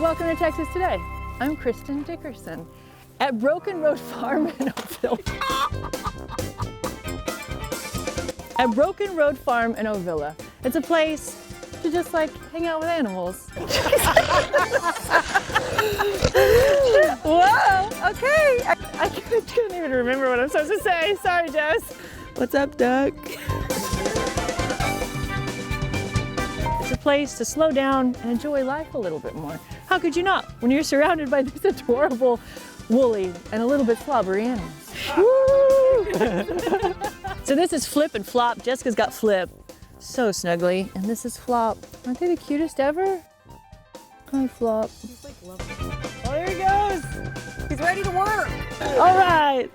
welcome to Texas Today. I'm Kristin Dickerson at Broken Road Farm in Ovilla. At Broken Road Farm in Ovilla. It's a place to just like hang out with animals. Whoa, okay. I can't even remember what I'm supposed to say. Sorry, Jess. What's up, Duck? It's a place to slow down and enjoy life a little bit more. How could you not when you're surrounded by these adorable, woolly, and a little bit slobbery animals? Woo! So this is Flip and Flop. Jessica's got Flip. So snuggly. And this is Flop. Aren't they the cutest ever? Hi, Flop. He's like lovely. Oh, there he goes. He's ready to work. All right.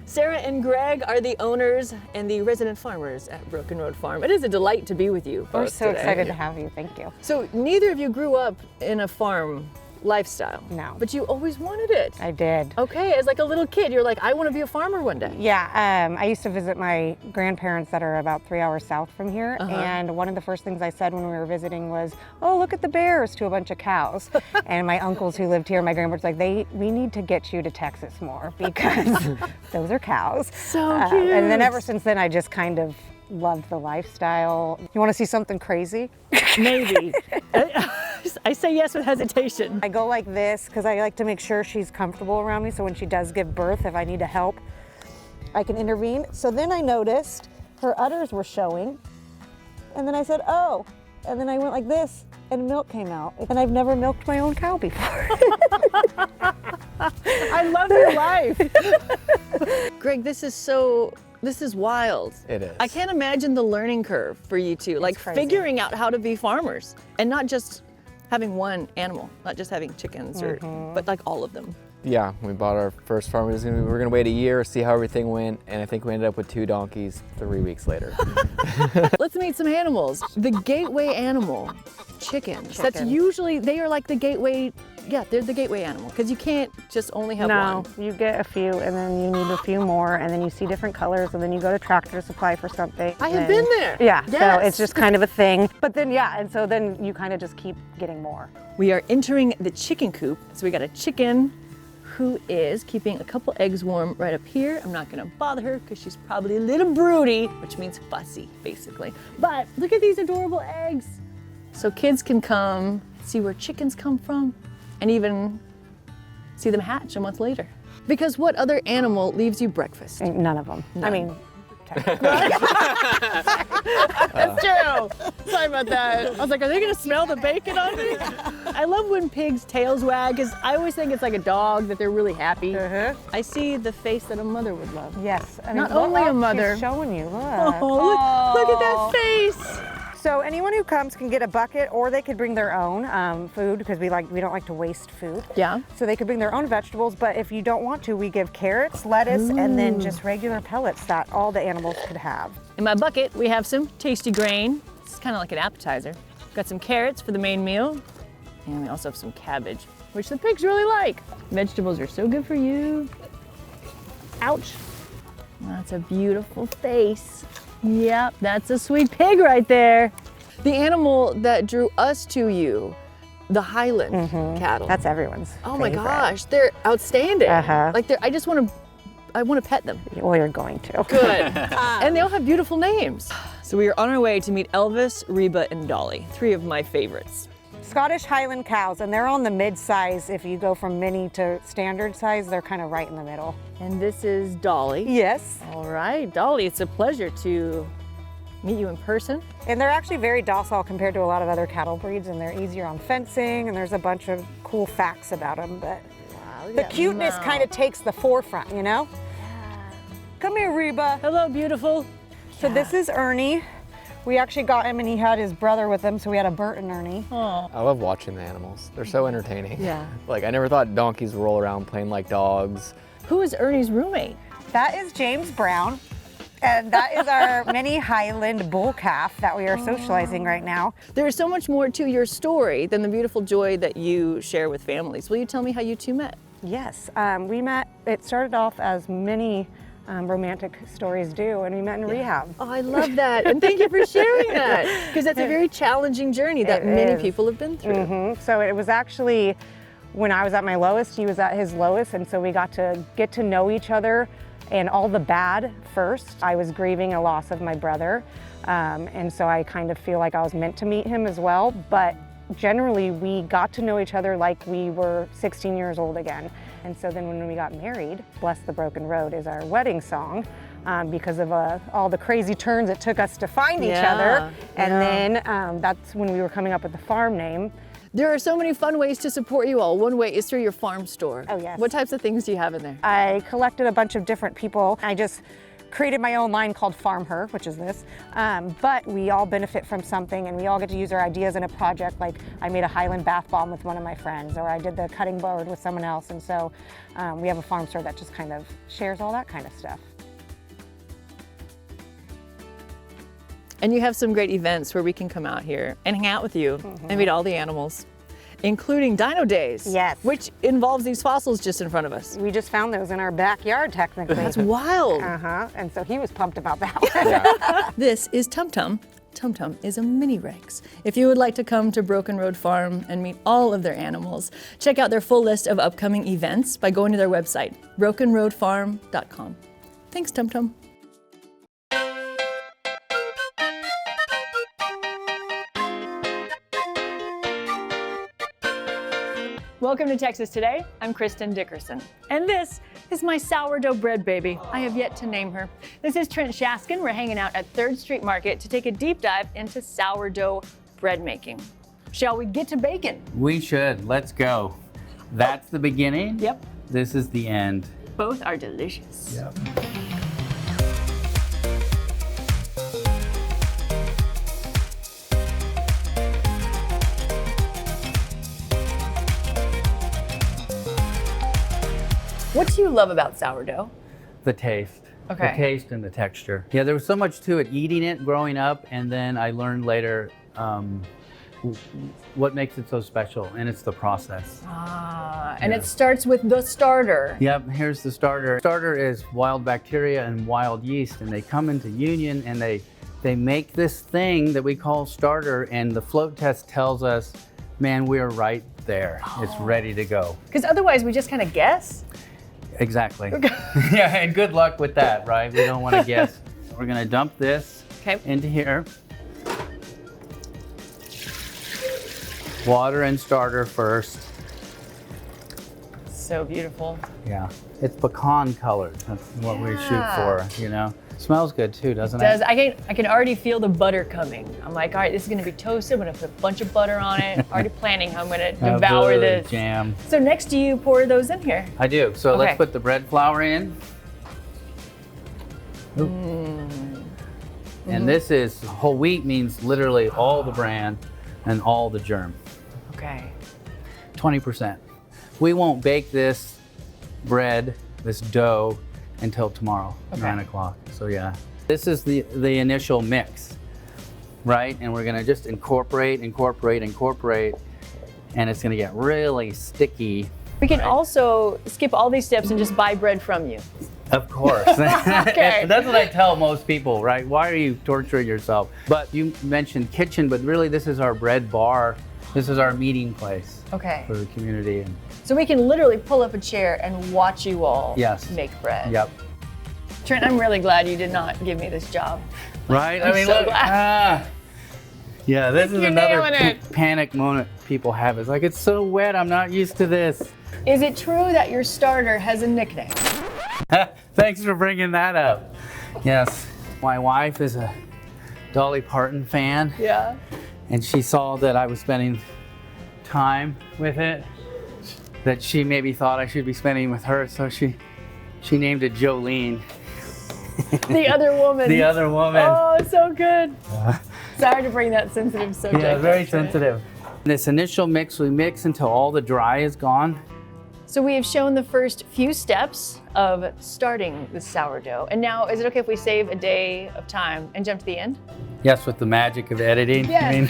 Sarah and Greg are the owners and the resident farmers at Broken Road Farm. It is a delight to be with you both We're so today. excited to have you. Thank you. So neither of you grew up in a farm lifestyle. No. But you always wanted it. I did. Okay, as like a little kid, you're like, I want to be a farmer one day. Yeah, I used to visit my grandparents that are about 3 hours south from here, and one of the first things I said when we were visiting was, "Oh, look at the bears," to a bunch of cows. And my uncles who lived here, my grandparents, like, we need to get you to Texas more because those are cows. So cute. And then ever since then, I just kind of loved the lifestyle. You want to see something crazy? Maybe. I say yes with hesitation. I go like this because I like to make sure she's comfortable around me, so when she does give birth, if I need to help, I can intervene. So then I noticed her udders were showing, and then I said, oh, and then I went like this, and milk came out. And I've never milked my own cow before. I love your life. Greg, this is wild. It is. I can't imagine the learning curve for you two, like crazy. figuring out how to be farmers and not just having one animal, not just having chickens, but like all of them. Yeah, we bought our first farm. We were gonna wait a year, see how everything went, and I think we ended up with 2 donkeys 3 weeks later. Let's meet some animals. The gateway animal, chickens. That's usually, they are like the gateway, yeah, they're the gateway animal because you can't just only have No, one. you get a few and then you need a few more and then you see different colors and then you go to Tractor Supply for something. I have been there. Yeah, Yes. so it's just kind of a thing. But then, yeah, and so then you kind of just keep getting more. We are entering the chicken coop. So we got a chicken who is keeping a couple eggs warm right up here. I'm not gonna bother her because she's probably a little broody, which means fussy, basically. But look at these adorable eggs. So kids can come see where chickens come from and even see them hatch a month later. Because what other animal leaves you breakfast? None of them. I mean, That's true. Sorry about that. I was like, are they gonna smell the bacon on me? I love when pigs' tails wag, because I always think it's like a dog, that they're really happy. I see the face that a mother would love. yes. I mean, Not only a look, mother. she's showing you, look. Oh, look at that face. So anyone who comes can get a bucket or they could bring their own food because we don't like to waste food. Yeah. So they could bring their own vegetables, but if you don't want to, we give carrots, lettuce, and then just regular pellets that all the animals could have. In my bucket, we have some tasty grain. It's kind of like an appetizer. Got some carrots for the main meal, and we also have some cabbage, which the pigs really like. Vegetables are so good for you. Ouch. That's a beautiful face. Yep, that's a sweet pig right there. The animal that drew us to you, the Highland cattle. That's everyone's Oh my favorite. gosh, they're outstanding. Like I want to pet them. Well, you're going to. Good. And they all have beautiful names. So we are on our way to meet Elvis, Reba, and Dolly, 3 of my favorites. Scottish Highland cows, and they're on the mid-size. If you go from mini to standard size, they're kind of right in the middle. And this is Dolly. Yes. All right, Dolly, it's a pleasure to meet you in person. And they're actually very docile compared to a lot of other cattle breeds, and they're easier on fencing, and there's a bunch of cool facts about them. But the cuteness kind of takes the forefront, you know? Come here, Reba. Hello, beautiful. So this is Ernie. We actually got him and he had his brother with him, so we had a Bert and Ernie. Oh. I love watching the animals. They're so entertaining. Yeah. Like, I never thought donkeys would roll around playing like dogs. Who is Ernie's roommate? That is James Brown, and that is our mini Highland bull calf that we are socializing right now. There is so much more to your story than the beautiful joy that you share with families. Will you tell me how you two met? Yes, we met, it started off as mini romantic stories do, and we met in rehab. Oh, I love that. And thank you for sharing that, because that's a very challenging journey that many people have been through. So it was actually when I was at my lowest, he was at his lowest, and so we got to know each other and all the bad first. I was grieving a loss of my brother, and so I kind of feel like I was meant to meet him as well, but generally we got to know each other like we were 16 years old again. And so then when we got married, Bless the Broken Road is our wedding song, because of all the crazy turns it took us to find each other. And then that's when we were coming up with the farm name. There are so many fun ways to support you all. One way is through your farm store. Oh, yes. What types of things do you have in there? I collected a bunch of different people. I just created my own line called Farm Her, which is this. But we all benefit from something, and we all get to use our ideas in a project. Like I made a Highland bath bomb with one of my friends, or I did the cutting board with someone else. And so we have a farm store that just kind of shares all that kind of stuff. And you have some great events where we can come out here and hang out with you and meet all the animals, including Dino Days. Yes. Which involves these fossils just in front of us. We just found those in our backyard, technically. That's wild. And so he was pumped about that one. This is Tum Tum. Tum Tum is a mini Rex. If you would like to come to Broken Road Farm and meet all of their animals, check out their full list of upcoming events by going to their website, brokenroadfarm.com. Thanks, Tum Tum. Welcome to Texas Today. I'm Kristin Dickerson. And this is my sourdough bread baby. I have yet to name her. This is Trent Shaskin. We're hanging out at 3rd Street Market to take a deep dive into sourdough bread making. Shall we get to bacon? We should. Let's go. That's the beginning. Yep. This is the end. Both are delicious. Yep. What do you love about sourdough? The taste. Okay. The taste and the texture. Yeah, there was so much to it eating it growing up, and then I learned later what makes it so special, and it's the process. And it starts with the starter. Yep, here's the starter. Starter is wild bacteria and wild yeast, and they come into union and they make this thing that we call starter, and the float test tells us, man, we're right there. It's ready to go. Because otherwise we just kind of guess. Exactly. Yeah, and good luck with that, right? We don't want to guess. We're gonna dump this into here. Water and starter first. So beautiful. Yeah, it's pecan colored. That's what we shoot for, you know. Smells good too, doesn't It it? does. I can already feel the butter coming. I'm like, all right, this is gonna be toasted. I'm gonna put a bunch of butter on it. Already planning how I'm gonna devour this. Jam. So next, do you pour those in here? I do. So Okay. let's put the bread flour in. And this is whole wheat, means literally all the bran and all the germ. Okay. 20%. We won't bake this bread, this dough, until tomorrow, 9 o'clock. So yeah, this is the initial mix, right? And we're gonna just incorporate, and it's gonna get really sticky. We can also skip all these steps and just buy bread from you. Of course. Okay. That's what I tell most people, right? Why are you torturing yourself? But you mentioned kitchen, but really this is our bread bar. This is our meeting place for the community. And So we can literally pull up a chair and watch you all make bread. Yep. Trent, I'm really glad you did not give me this job. Right? I'm so glad. Yeah, this is You're another nailing it. panic moment people have. It's like, it's so wet, I'm not used to this. Is it true that your starter has a nickname? Thanks for bringing that up. Yes, my wife is a Dolly Parton fan. Yeah. And she saw that I was spending time with it, that she maybe thought I should be spending with her, so she named it Jolene. The other woman. The other woman. Oh, so good. Sorry to bring that sensitive subject. Yeah, very up, Trent. sensitive. This initial mix, we mix until all the dry is gone. So we have shown the first few steps of starting the sourdough. And now, is it okay if we save a day of time and jump to the end? Yes, with the magic of editing. Yes.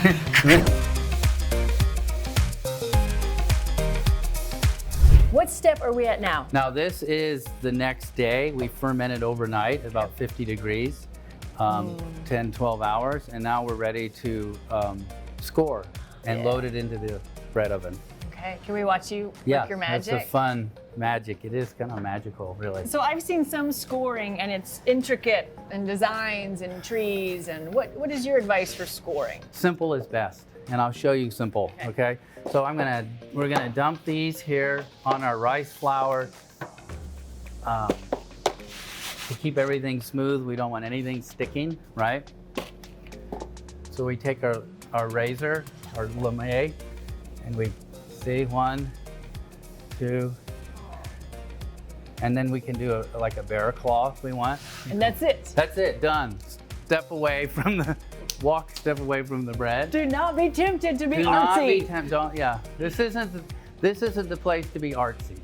What step are we at now? Now this is the next day. We fermented overnight at about 50 degrees, 10, 12 hours. And now we're ready to score and load it into the bread oven. Okay, can we watch you Yeah, work your magic? it's a fun magic. It is kind of magical, really. So I've seen some scoring and it's intricate and designs and trees. And what is your advice for scoring? Simple is best, and I'll show you simple, okay? So we're gonna dump these here on our rice flour to keep everything smooth. We don't want anything sticking, right? So we take our razor, our lame, and we see 1, 2, and then we can do like a bear claw if we want. And that's it. That's it, done. Step away from the bread. Do not be tempted to be Do not be artsy. tempted. Don't. Yeah. This isn't the place to be artsy.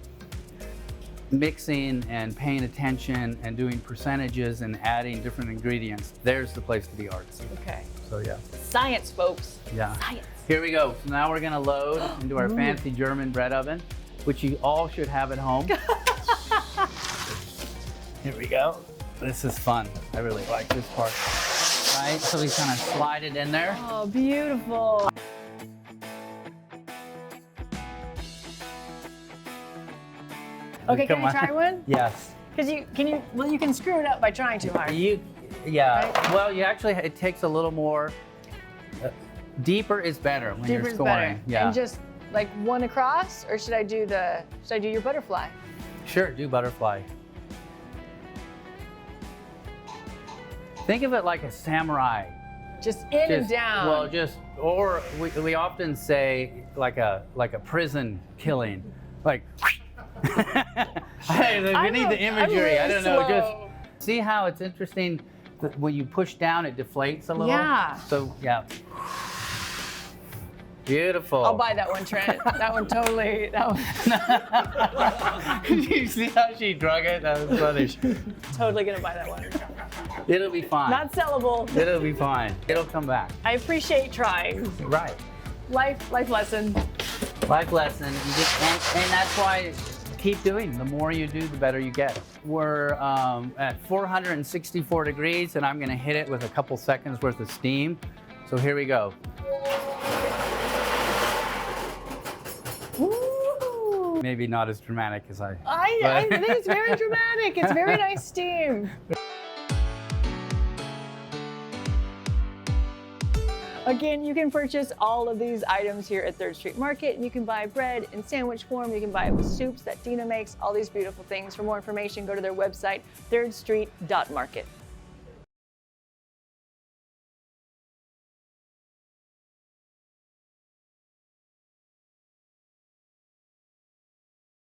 Mixing and paying attention and doing percentages and adding different ingredients. There's the place to be artsy. Okay. So yeah. Science, folks. Yeah. Science. Here we go. So now we're gonna load into our fancy German bread oven, which you all should have at home. Here we go. This is fun. I really like this part. Right, so we kind of slide it in there. Oh, beautiful. Okay, Come can I on. try one? Yes. Because you can screw it up by trying too hard. Yeah. Right? Well, it takes a little more. Deeper is better when Deeper you're is scoring. better. Yeah. And just like one across, or should I do your butterfly? Sure, do butterfly. Think of it like a samurai. Just in and down. Well, or we often say like a prison killing, like. We need the imagery. I don't know. Just see how it's interesting that when you push down, it deflates a little. Yeah. So yeah. Beautiful. I'll buy that one, Trent. That one totally. That one. You see how she drug it? That was funny. Totally gonna buy that one. It'll be fine. Not sellable. It'll be fine. It'll come back. I appreciate trying. Right. Life lesson. Life lesson. And that's why keep doing. The more you do, the better you get. We're at 464 degrees, and I'm going to hit it with a couple seconds worth of steam. So here we go. Woo! Maybe not as dramatic as I think it's very dramatic. It's very nice steam. Again, you can purchase all of these items here at 3rd Street Market. You can buy bread in sandwich form. You can buy it with soups that Dina makes, all these beautiful things. For more information, go to their website, thirdstreet.market.